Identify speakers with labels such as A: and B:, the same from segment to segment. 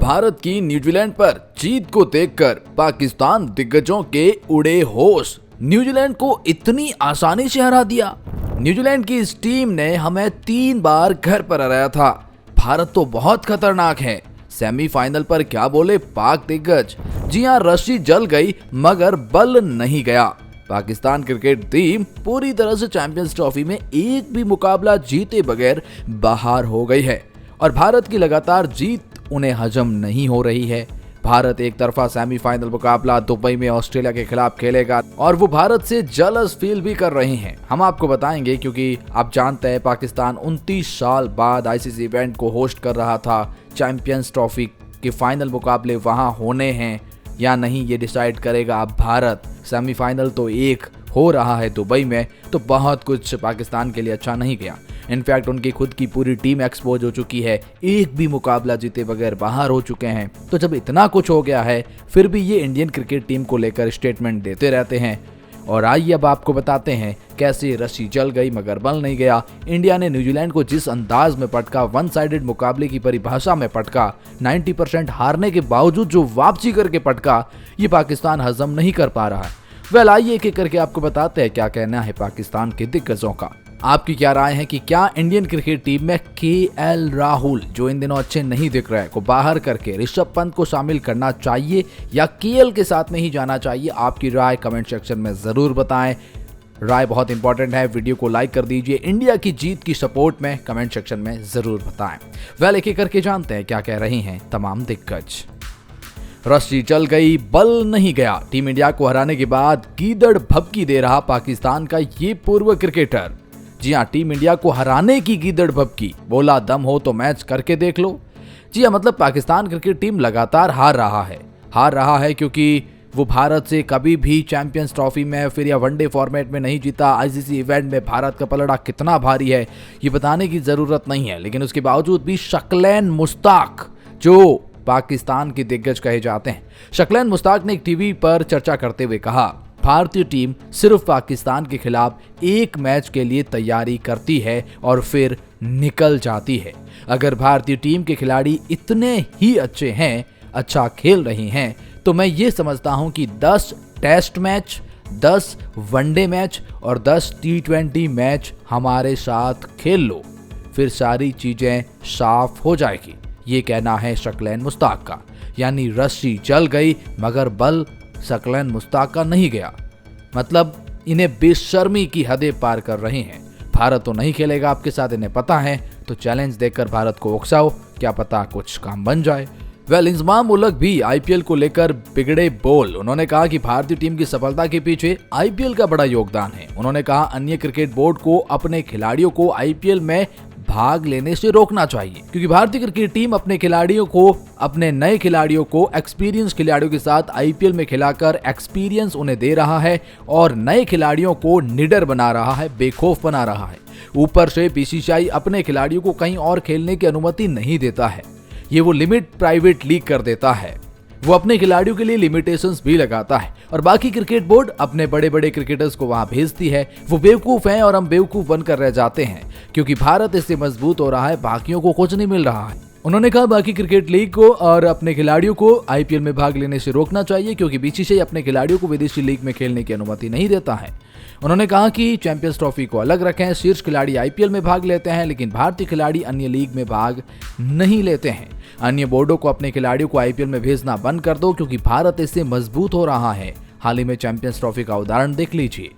A: भारत की न्यूजीलैंड पर जीत को देखकर पाकिस्तान दिग्गजों के उड़े होश। न्यूजीलैंड को इतनी आसानी से हरा दिया। न्यूजीलैंड की इस टीम ने हमें 3 बार घर पर हराया था। भारत तो बहुत खतरनाक है। सेमीफाइनल पर क्या बोले पाक दिग्गज। जी हां, रस्सी जल गई मगर बल नहीं गया। पाकिस्तान क्रिकेट टीम पूरी तरह से चैंपियंस ट्रॉफी में एक भी मुकाबला जीते बगैर बाहर हो गई है और भारत की लगातार जीत उन्हें हजम नहीं हो रही है। भारत एक तरफा सेमीफाइनल मुकाबला दुबई में ऑस्ट्रेलिया के खिलाफ खेलेगा और वो भारत से जलस फील भी कर रहे हैं। हम आपको बताएंगे क्योंकि आप जानते हैं पाकिस्तान 29 साल बाद आईसीसी इवेंट को होस्ट कर रहा था। चैंपियंस ट्रॉफी के फाइनल मुकाबले वहां होने हैं या नहीं ये डिसाइड करेगा अब भारत। सेमीफाइनल तो एक हो रहा है दुबई में, तो बहुत कुछ पाकिस्तान के लिए अच्छा नहीं गया। इनफैक्ट उनकी खुद की पूरी टीम एक्सपोज हो चुकी है, एक भी मुकाबला जीते बगैर बाहर हो चुके हैं। तो जब इतना कुछ हो गया है फिर भी ये इंडियन क्रिकेट टीम को लेकर स्टेटमेंट देते रहते हैं। और आइए अब आपको बताते हैं कैसे रस्सी जल गई मगर बल नहीं गया। इंडिया ने न्यूजीलैंड को जिस अंदाज में पटका, वन साइडेड मुकाबले की परिभाषा में पटका, 90% हारने के बावजूद जो वापसी करके पटका, ये पाकिस्तान हजम नहीं कर पा रहा है। आइए एक एक करके आपको बताते हैं क्या कहना है पाकिस्तान के दिग्गजों का। आपकी क्या राय है कि क्या इंडियन क्रिकेट टीम में केएल राहुल, जो इन दिनों अच्छे नहीं दिख रहे, को बाहर करके ऋषभ पंत को शामिल करना चाहिए या केएल के साथ में ही जाना चाहिए? आपकी राय कमेंट सेक्शन में जरूर बताएं। राय बहुत इंपॉर्टेंट है। वीडियो को लाइक कर दीजिए। इंडिया की जीत की सपोर्ट में कमेंट सेक्शन में जरूर बताएं। एक एक करके जानते हैं क्या कह रही हैं तमाम दिग्गज। रस्सी चल गई, बल नहीं गया। टीम इंडिया को हराने के बाद गीदड़ भभकी दे रहा पाकिस्तान का ये पूर्व क्रिकेटर। जी हां, टीम इंडिया को हराने की गीदड़ भभकी, बोला दम हो तो मैच करके देख लो। जी हां, मतलब पाकिस्तान क्रिकेट टीम लगातार हार रहा है क्योंकि वो भारत से कभी भी चैंपियंस ट्रॉफी में फिर या वनडे फॉर्मेट में नहीं जीता। आईसीसी इवेंट में भारत का पलड़ा कितना भारी है ये बताने की जरूरत नहीं है, लेकिन उसके बावजूद भी शकलैन मुश्ताक, जो पाकिस्तान के दिग्गज कहे जाते हैं, शकलैन मुश्ताक ने एक टीवी पर चर्चा करते हुए कहा, भारतीय टीम सिर्फ पाकिस्तान के खिलाफ एक मैच के लिए तैयारी करती है और फिर निकल जाती है। अगर भारतीय टीम के खिलाड़ी इतने ही अच्छे हैं, अच्छा खेल रहे हैं, तो मैं ये समझता हूं कि 10 टेस्ट मैच, 10 वनडे मैच और 10 T20 मैच हमारे साथ खेल लो, फिर सारी चीजें साफ हो जाएगी। ये कहना है शकलैन मुश्ताक का। यानी रस्सी जल गई मगर बल शकलैन मुश्ताक का नहीं गया। मतलब इन्हें बेशर्मी की हदें पार कर रहे हैं। भारत तो नहीं खेलेगा आपके साथ, इन्हें पता है, तो चैलेंज देकर भारत को उकसाओ, क्या पता कुछ काम बन जाए। इंजमाम उलग भी आईपीएल को लेकर बिगड़े बोल। उन्होंने कहा कि भारतीय टीम की सफलता के पीछे आईपीएल का बड़ा योगदान है। उन्होंने कहा अन्य क्रिकेट बोर्ड को अपने खिलाड़ियों को आईपीएल में भाग लेने से रोकना चाहिए, क्योंकि भारतीय क्रिकेट टीम अपने नए खिलाड़ियों को एक्सपीरियंस खिलाड़ियों के साथ आईपीएल में खिलाकर एक्सपीरियंस उन्हें दे रहा है और नए खिलाड़ियों को निडर बना रहा है, बेखौफ बना रहा है। ऊपर से बीसीसीआई अपने खिलाड़ियों को कहीं और खेलने की अनुमति नहीं देता है। ये वो लिमिट प्राइवेट लीग कर देता है। वो अपने खिलाड़ियों के लिए लिमिटेशंस भी लगाता है और बाकी क्रिकेट बोर्ड अपने बड़े बड़े क्रिकेटर्स को वहां भेजती है। वो बेवकूफ हैं और हम बेवकूफ बनकर रह जाते हैं, क्योंकि भारत इससे मजबूत हो रहा है, बाकियों को कुछ नहीं मिल रहा है। उन्होंने कहा बाकी क्रिकेट लीग को और अपने खिलाड़ियों को आईपीएल में भाग लेने से रोकना चाहिए, क्योंकि बीसीसीआई अपने खिलाड़ियों को विदेशी लीग में खेलने की अनुमति नहीं देता है। उन्होंने कहा कि चैंपियंस ट्रॉफी को अलग रखें, शीर्ष खिलाड़ी आईपीएल में भाग लेते हैं लेकिन भारतीय खिलाड़ी अन्य लीग में भाग नहीं लेते हैं। अन्य बोर्डों को अपने खिलाड़ियों को आईपीएल में भेजना बंद कर दो, क्योंकि भारत इससे मजबूत हो रहा है। हाल ही में चैंपियंस ट्रॉफी का उदाहरण देख लीजिए।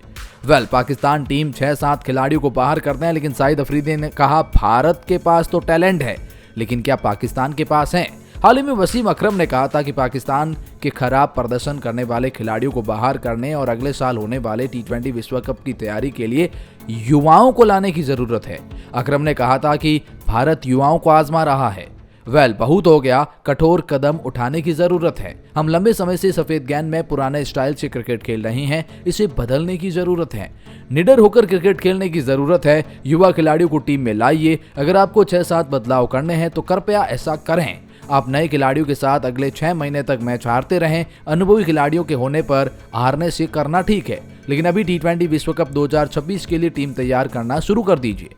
A: पाकिस्तान टीम 6-7 खिलाड़ियों को बाहर करते हैं, लेकिन शाहिद अफरीदी ने कहा भारत के पास तो टैलेंट है, लेकिन क्या पाकिस्तान के पास है? हाल ही में वसीम अकरम ने कहा था कि पाकिस्तान के खराब प्रदर्शन करने वाले खिलाड़ियों को बाहर करने और अगले साल होने वाले T20 विश्व कप की तैयारी के लिए युवाओं को लाने की जरूरत है। अकरम ने कहा था कि भारत युवाओं को आजमा रहा है। बहुत हो गया, कठोर कदम उठाने की जरूरत है। हम लंबे समय से सफेद गेंद में पुराने स्टाइल से क्रिकेट खेल रहे हैं, इसे बदलने की जरूरत है। निडर होकर क्रिकेट खेलने की जरूरत है। युवा खिलाड़ियों को टीम में लाइए। अगर आपको 6-7 बदलाव करने हैं तो कृपया ऐसा करें। आप नए खिलाड़ियों के साथ अगले 6 महीने तक मैच हारते रहें। अनुभवी खिलाड़ियों के होने पर हारने से करना ठीक है, लेकिन अभी T20 विश्व कप 2026 के लिए टीम तैयार करना शुरू कर दीजिए।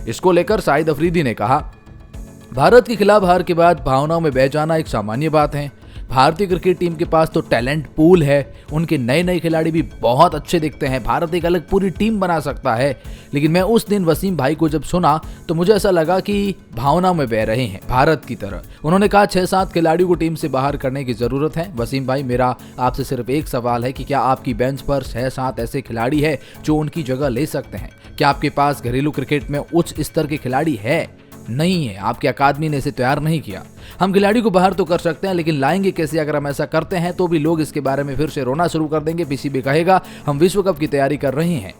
A: इसको लेकर शाहिद अफरीदी ने कहा भारत के खिलाफ हार के बाद भावनाओं में बह जाना एक सामान्य बात है। भारतीय क्रिकेट टीम के पास तो टैलेंट पूल है, उनके नए नए खिलाड़ी भी बहुत अच्छे दिखते हैं, भारत एक अलग पूरी टीम बना सकता है। लेकिन मैं उस दिन वसीम भाई को जब सुना तो मुझे ऐसा लगा कि भावनाओं में बह रहे हैं भारत की तरह। उन्होंने कहा 6-7 खिलाड़ियों को टीम से बाहर करने की जरूरत है। वसीम भाई, मेरा आपसे सिर्फ एक सवाल है कि क्या आपकी बेंच पर 6-7 ऐसे खिलाड़ी है जो उनकी जगह ले सकते हैं? क्या आपके पास घरेलू क्रिकेट में उच्च स्तर के खिलाड़ी है? नहीं है, आपकी अकादमी ने इसे तैयार नहीं किया। हम खिलाड़ी को बाहर तो कर सकते हैं, लेकिन लाएंगे कैसे? अगर हम ऐसा करते हैं तो भी लोग इसके बारे में फिर से रोना शुरू कर देंगे। पीसीबी कहेगा हम विश्व कप की तैयारी कर रहे हैं,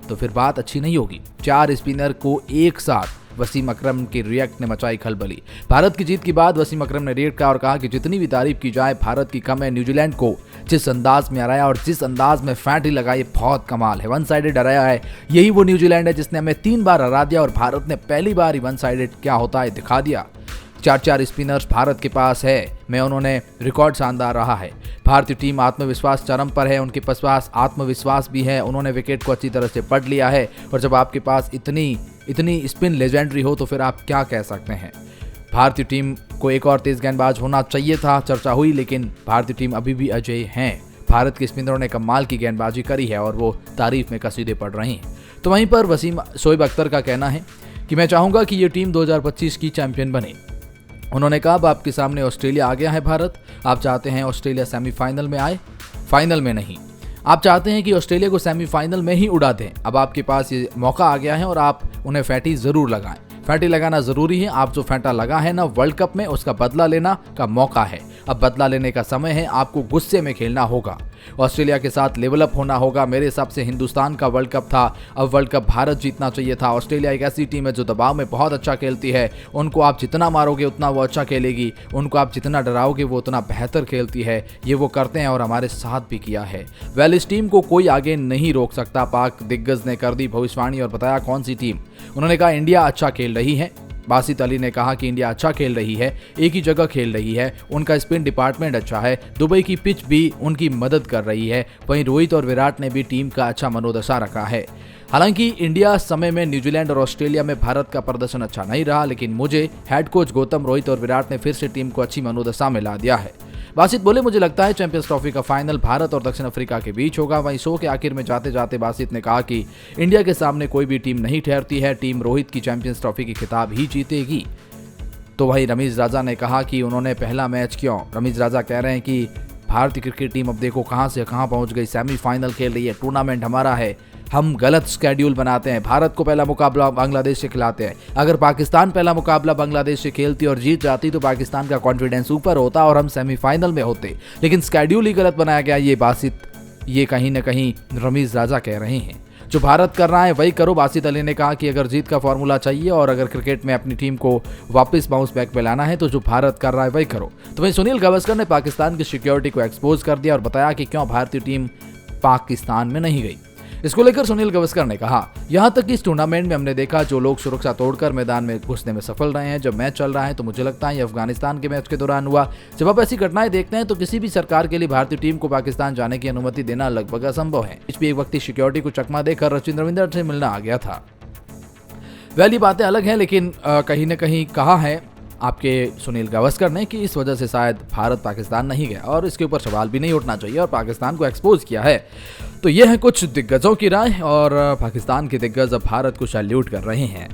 A: तो फिर बात अच्छी नहीं होगी। 4 स्पिनर को एक साथ वसीम अकरम के रिएक्ट ने मचाई खलबली। भारत की जीत के बाद वसीम अकरम ने रिएक्ट किया और कहा कि जितनी भी तारीफ की जाए भारत की कम है। न्यूजीलैंड को जिस अंदाज में हराया और जिस अंदाज में फैंटी लगाई, बहुत कमाल है। वन साइडेड हराया है, यही वो न्यूजीलैंड है जिसने हमें 3 बार हरा दिया और भारत ने पहली बार ही वन साइडेड क्या होता है दिखा दिया। 4 स्पिनर्स भारत के पास है, मैं उन्होंने रिकॉर्ड शानदार रहा है। भारतीय टीम आत्मविश्वास चरम पर है, उनके पास आत्मविश्वास भी है, उन्होंने विकेट को अच्छी तरह से पढ़ लिया है। और जब आपके पास इतनी स्पिन लेजेंडरी हो तो फिर आप क्या कह सकते हैं। भारतीय टीम को एक और तेज गेंदबाज होना चाहिए था, चर्चा हुई, लेकिन भारतीय टीम अभी भी अजय हैं। भारत के स्पिनरों ने कमाल की गेंदबाजी करी है और वो तारीफ में कसीदे पड़ रही हैं। तो वहीं पर शोएब अख्तर का कहना है कि मैं चाहूंगा कि ये टीम 2025 की चैंपियन बने। उन्होंने कहा अब आपके सामने ऑस्ट्रेलिया आ गया है भारत, आप चाहते हैं ऑस्ट्रेलिया सेमीफाइनल में आए, फाइनल में नहीं। आप चाहते हैं कि ऑस्ट्रेलिया को सेमीफाइनल में ही उड़ा दें। अब आपके पास ये मौका आ गया है और आप उन्हें फैंटी जरूर लगाएं। फैंटी लगाना जरूरी है। आप जो फैंटा लगा है ना वर्ल्ड कप में, उसका बदला लेना का मौका है। अब बदला लेने का समय है, आपको गुस्से में खेलना होगा, ऑस्ट्रेलिया के साथ लेवल अप होना होगा। मेरे हिसाब से हिंदुस्तान का वर्ल्ड कप था, अब वर्ल्ड कप भारत जीतना चाहिए था। ऑस्ट्रेलिया एक ऐसी टीम है जो दबाव में बहुत अच्छा खेलती है, उनको आप जितना मारोगे उतना वो अच्छा खेलेगी, उनको आप जितना डराओगे वो उतना बेहतर खेलती है। ये वो करते हैं और हमारे साथ भी किया है। वेल, इस टीम को कोई आगे नहीं रोक सकता। पाक दिग्गज ने कर दी भविष्यवाणी और बताया कौन सी टीम। उन्होंने कहा इंडिया अच्छा खेल रही है। बासित अली ने कहा कि इंडिया अच्छा खेल रही है, एक ही जगह खेल रही है, उनका स्पिन डिपार्टमेंट अच्छा है, दुबई की पिच भी उनकी मदद कर रही है। वहीं रोहित और विराट ने भी टीम का अच्छा मनोदशा रखा है। हालांकि इंडिया समय में न्यूजीलैंड और ऑस्ट्रेलिया में भारत का प्रदर्शन अच्छा नहीं रहा, लेकिन मुझे हेड कोच गौतम, रोहित और विराट ने फिर से टीम को अच्छी मनोदशा में ला दिया है। बासित बोले मुझे लगता है चैंपियंस ट्रॉफी का फाइनल भारत और दक्षिण अफ्रीका के बीच होगा। वहीं शो के आखिर में जाते जाते बासित ने कहा कि इंडिया के सामने कोई भी टीम नहीं ठहरती है, टीम रोहित की चैंपियंस ट्रॉफी की खिताब ही जीतेगी। तो वहीं रमीज राजा ने कहा कि उन्होंने पहला मैच क्यों। रमीज राजा कह रहे हैं कि भारतीय क्रिकेट टीम अब देखो कहां से कहां पहुंच गई, सेमीफाइनल खेल रही है, टूर्नामेंट हमारा है, हम गलत स्केड्यूल बनाते हैं। भारत को पहला मुकाबला बांग्लादेश से खिलाते हैं। अगर पाकिस्तान पहला मुकाबला बांग्लादेश से खेलती और जीत जाती तो पाकिस्तान का कॉन्फिडेंस ऊपर होता और हम सेमीफाइनल में होते, लेकिन स्केड्यूल ही गलत बनाया गया। ये कहीं ना कहीं रमीज राजा कह रहे हैं। जो भारत कर रहा है वही करो। बासित अली ने कहा कि अगर जीत का फॉर्मूला चाहिए और अगर क्रिकेट में अपनी टीम को वापस बाउंस बैक पे लाना है तो जो भारत कर रहा है वही करो। तो वहीं सुनील गावस्कर ने पाकिस्तान की सिक्योरिटी को एक्सपोज कर दिया और बताया कि क्यों भारतीय टीम पाकिस्तान में नहीं गई। इसको लेकर सुनील गावस्कर ने कहा, यहां तक कि इस टूर्नामेंट में हमने देखा जो लोग सुरक्षा तोड़कर मैदान में घुसने में सफल रहे हैं। जब मैच चल रहा है तो मुझे लगता है ये अफगानिस्तान के मैच के दौरान हुआ। जब आप ऐसी घटनाएं देखते हैं तो किसी भी सरकार के लिए भारतीय टीम को पाकिस्तान जाने की अनुमति देना लगभग असंभव है। इस भी एक वक्त सिक्योरिटी को चकमा देकर सचिन रविंद्र से मिलना आ गया था। वैली बातें अलग हैं, लेकिन कहीं न कहीं कहा है आपके सुनील गावस्कर ने कि इस वजह से शायद भारत पाकिस्तान नहीं गया और इसके ऊपर सवाल भी नहीं उठना चाहिए और पाकिस्तान को एक्सपोज किया है। तो ये है कुछ दिग्गजों की राय और पाकिस्तान के दिग्गज अब भारत को सैल्यूट कर रहे हैं।